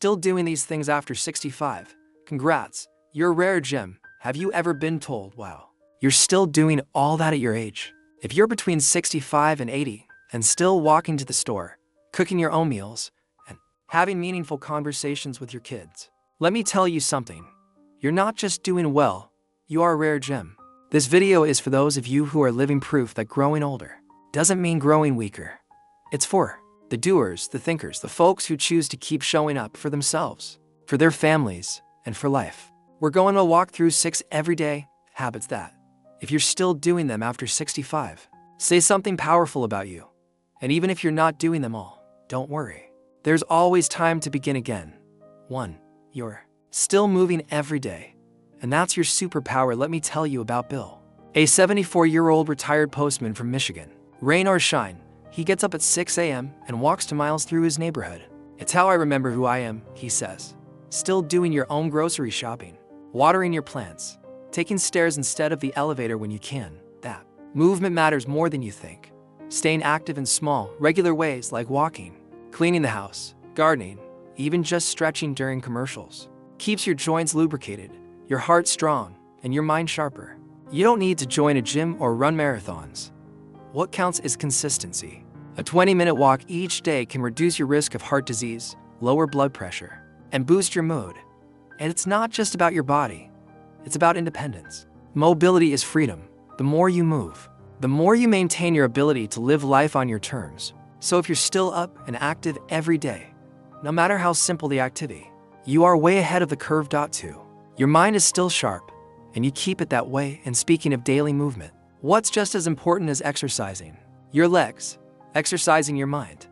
still doing these things after 65, congrats, you're a rare gem. Have you ever been told, wow, you're still doing all that at your age? If you're between 65 and 80 and still walking to the store, cooking your own meals, and having meaningful conversations with your kids, let me tell you something. You're not just doing well, you are a rare gem. This video is for those of you who are living proof that growing older doesn't mean growing weaker. It's for the doers, the thinkers, the folks who choose to keep showing up for themselves, for their families, and for life. We're going to walk through 6 everyday habits that, if you're still doing them after 65, say something powerful about you. And even if you're not doing them all, don't worry. There's always time to begin again. 1. You're still moving every day. And that's your superpower. Let me tell you about Bill, a 74-year-old retired postman from Michigan. Rain or shine, he gets up at 6 a.m. and walks 2 miles through his neighborhood. It's how I remember who I am, he says. Still doing your own grocery shopping, watering your plants, taking stairs instead of the elevator when you can. That movement matters more than you think. Staying active in small, regular ways like walking, cleaning the house, gardening, even just stretching during commercials, keeps your joints lubricated, your heart strong, and your mind sharper. You don't need to join a gym or run marathons. What counts is consistency. A 20-minute walk each day can reduce your risk of heart disease, lower blood pressure, and boost your mood. And it's not just about your body. It's about independence. Mobility is freedom. The more you move, the more you maintain your ability to live life on your terms. So if you're still up and active every day, no matter how simple the activity, you are way ahead of the curve. 2. Your mind is still sharp, and you keep it that way. And speaking of daily movement, what's just as important as exercising your legs, exercising your mind?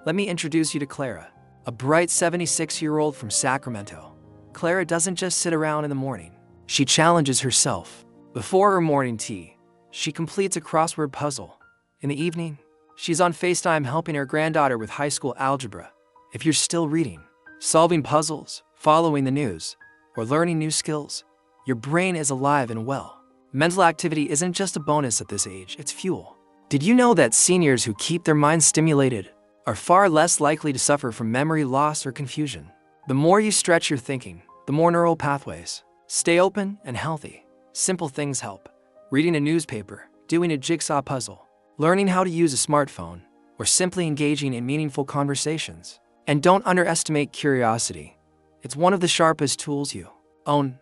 Let me introduce you to Clara, a bright 76-year-old from Sacramento. Clara doesn't just sit around in the morning. She challenges herself. Before her morning tea, she completes a crossword puzzle. In the evening, she's on FaceTime helping her granddaughter with high school algebra. If you're still reading, solving puzzles, following the news, or learning new skills, your brain is alive and well. Mental activity isn't just a bonus at this age, it's fuel. Did you know that seniors who keep their minds stimulated are far less likely to suffer from memory loss or confusion? The more you stretch your thinking, the more neural pathways stay open and healthy. Simple things help. Reading a newspaper, doing a jigsaw puzzle, learning how to use a smartphone, or simply engaging in meaningful conversations. And don't underestimate curiosity. It's one of the sharpest tools you own.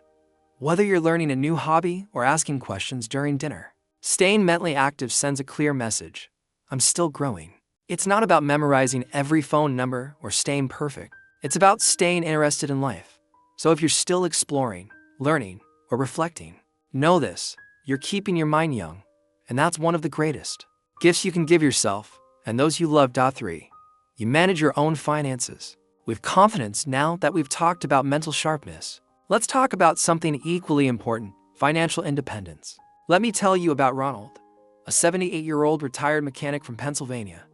Whether you're learning a new hobby or asking questions during dinner, staying mentally active sends a clear message. I'm still growing. It's not about memorizing every phone number or staying perfect. It's about staying interested in life. So if you're still exploring, learning, or reflecting, know this, you're keeping your mind young. And that's one of the greatest gifts you can give yourself and those you love. 3. You manage your own finances with confidence. Now that we've talked about mental sharpness, let's talk about something equally important, financial independence. Let me tell you about Ronald, a 78-year-old retired mechanic from Pennsylvania.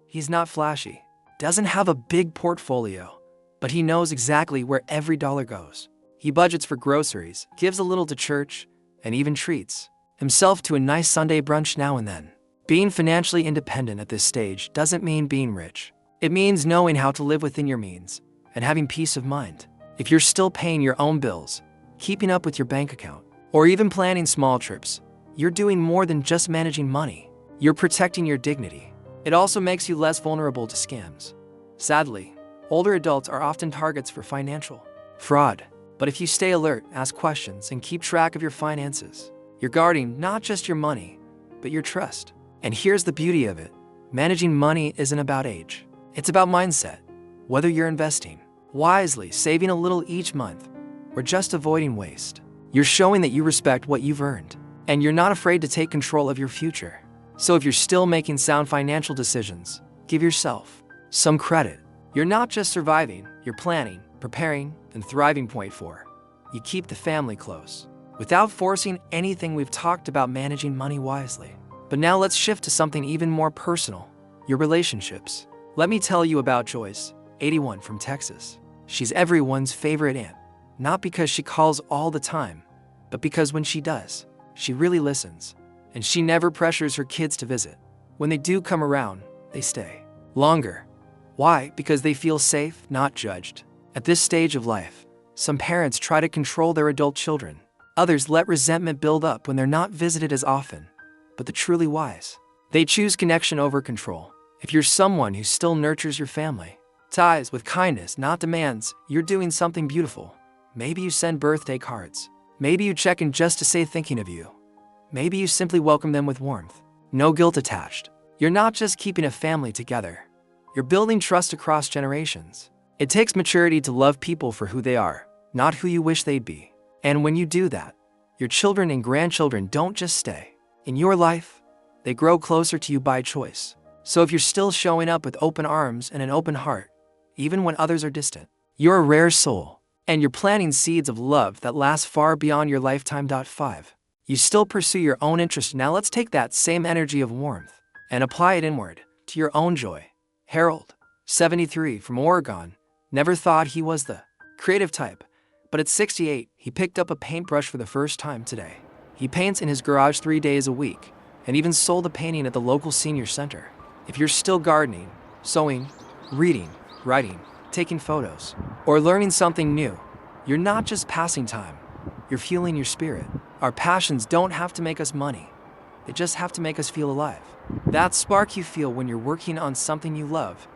He's not flashy, doesn't have a big portfolio, but he knows exactly where every dollar goes. He budgets for groceries, gives a little to church, and even treats himself to a nice Sunday brunch now and then. Being financially independent at this stage doesn't mean being rich. It means knowing how to live within your means and having peace of mind. If you're still paying your own bills, keeping up with your bank account, or even planning small trips, you're doing more than just managing money. You're protecting your dignity. It also makes you less vulnerable to scams. Sadly, older adults are often targets for financial fraud. But if you stay alert, ask questions, and keep track of your finances, you're guarding not just your money, but your trust. And here's the beauty of it. Managing money isn't about age. It's about mindset. Whether you're investing wisely, saving a little each month, or just avoiding waste, you're showing that you respect what you've earned, and you're not afraid to take control of your future. So if you're still making sound financial decisions, give yourself some credit. You're not just surviving, you're planning, preparing, and thriving. 4. You keep the family close. Without forcing anything, we've talked about managing money wisely. But now let's shift to something even more personal, your relationships. Let me tell you about Joyce, 81, from Texas. She's everyone's favorite aunt, not because she calls all the time, but because when she does, she really listens. And she never pressures her kids to visit. When they do come around, they stay longer. Why? Because they feel safe, not judged. At this stage of life, some parents try to control their adult children. Others let resentment build up when they're not visited as often. But the truly wise, they choose connection over control. If you're someone who still nurtures your family ties with kindness, not demands, you're doing something beautiful. Maybe you send birthday cards. Maybe you check in just to say thinking of you. Maybe you simply welcome them with warmth. No guilt attached. You're not just keeping a family together. You're building trust across generations. It takes maturity to love people for who they are, not who you wish they'd be. And when you do that, your children and grandchildren don't just stay in your life, they grow closer to you by choice. So if you're still showing up with open arms and an open heart, even when others are distant, you're a rare soul, and you're planting seeds of love that last far beyond your lifetime. 5. You still pursue your own interest. Now let's take that same energy of warmth and apply it inward to your own joy. Harold, 73, from Oregon, never thought he was the creative type, but at 68, he picked up a paintbrush for the first time today. He paints in his garage 3 days a week, and even sold a painting at the local senior center. If you're still gardening, sewing, reading, writing, taking photos, or learning something new, you're not just passing time, you're fueling your spirit. Our passions don't have to make us money, they just have to make us feel alive. That spark you feel when you're working on something you love,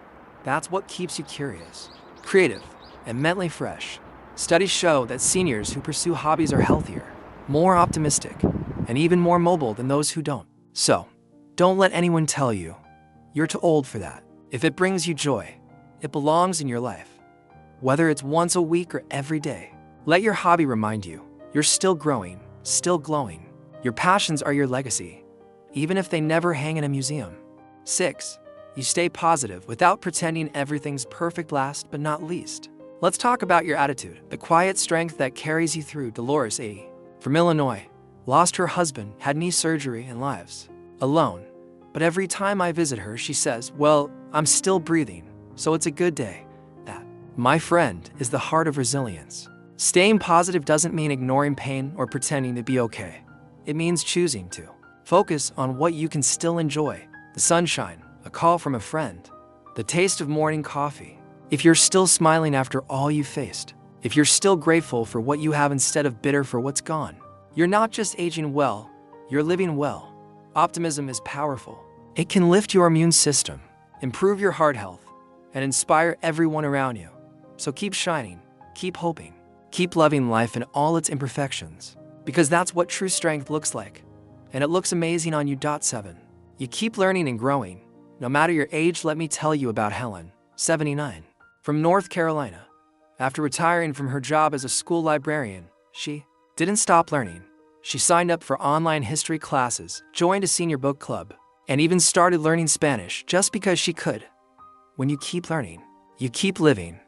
that's what keeps you curious, creative, and mentally fresh. Studies show that seniors who pursue hobbies are healthier, more optimistic, and even more mobile than those who don't. So, don't let anyone tell you you're too old for that. If it brings you joy, it belongs in your life. Whether it's once a week or every day, let your hobby remind you you're still growing, still glowing. Your passions are your legacy, even if they never hang in a museum. 6. You stay positive without pretending everything's perfect. Last but not least, let's talk about your attitude, the quiet strength that carries you through. Dolores, 80, from Illinois, lost her husband, had knee surgery, and lives alone. But every time I visit her, she says, well, I'm still breathing, so it's a good day. That, my friend, is the heart of resilience. Staying positive doesn't mean ignoring pain or pretending to be okay. It means choosing to focus on what you can still enjoy. The sunshine, a call from a friend, the taste of morning coffee. If you're still smiling after all you faced, if you're still grateful for what you have instead of bitter for what's gone, you're not just aging well, you're living well. Optimism is powerful. It can lift your immune system, improve your heart health, and inspire everyone around you. So keep shining, keep hoping, keep loving life in all its imperfections, because that's what true strength looks like. And it looks amazing on you. 7. You keep learning and growing, no matter your age. Let me tell you about Helen, 79, from North Carolina. After retiring from her job as a school librarian, she didn't stop learning. She signed up for online history classes, joined a senior book club, and even started learning Spanish just because she could. When you keep learning, you keep living.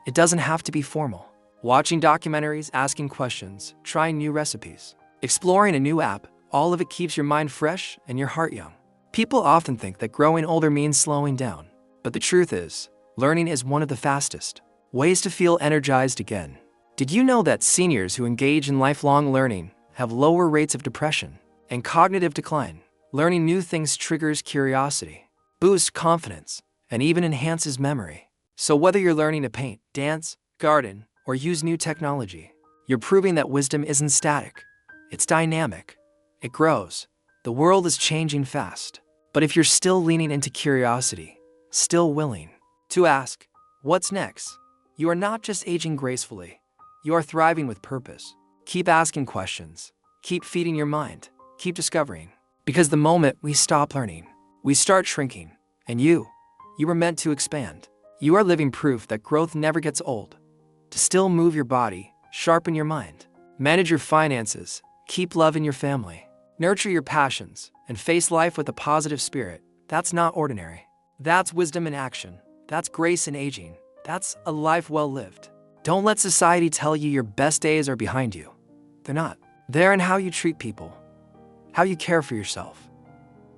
It doesn't have to be formal. Watching documentaries, asking questions, trying new recipes, exploring a new app, all of it keeps your mind fresh and your heart young. People often think that growing older means slowing down, but the truth is, learning is one of the fastest ways to feel energized again. Did you know that seniors who engage in lifelong learning have lower rates of depression and cognitive decline? Learning new things triggers curiosity, boosts confidence, and even enhances memory. So whether you're learning to paint, dance, garden, or use new technology, you're proving that wisdom isn't static. It's dynamic. It grows. The world is changing fast. But if you're still leaning into curiosity, still willing to ask, what's next? You are not just aging gracefully. You are thriving with purpose. Keep asking questions. Keep feeding your mind. Keep discovering. Because the moment we stop learning, we start shrinking. And you were meant to expand. You are living proof that growth never gets old. To still move your body, sharpen your mind, manage your finances, keep love in your family, nurture your passions, and face life with a positive spirit. That's not ordinary. That's wisdom in action. That's grace in aging. That's a life well lived. Don't let society tell you your best days are behind you. They're not. They're in how you treat people, how you care for yourself,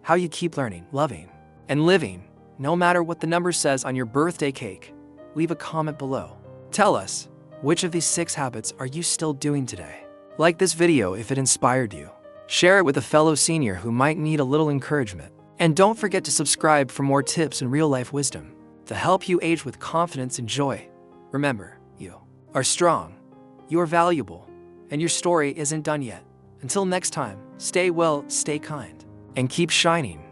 how you keep learning, loving, and living. No matter what the number says on your birthday cake, leave a comment below. Tell us, which of these 6 habits are you still doing today? Like this video if it inspired you. Share it with a fellow senior who might need a little encouragement. And don't forget to subscribe for more tips and real-life wisdom to help you age with confidence and joy. Remember, You are strong, you are valuable, and your story isn't done yet. Until next time, stay well, stay kind, and keep shining.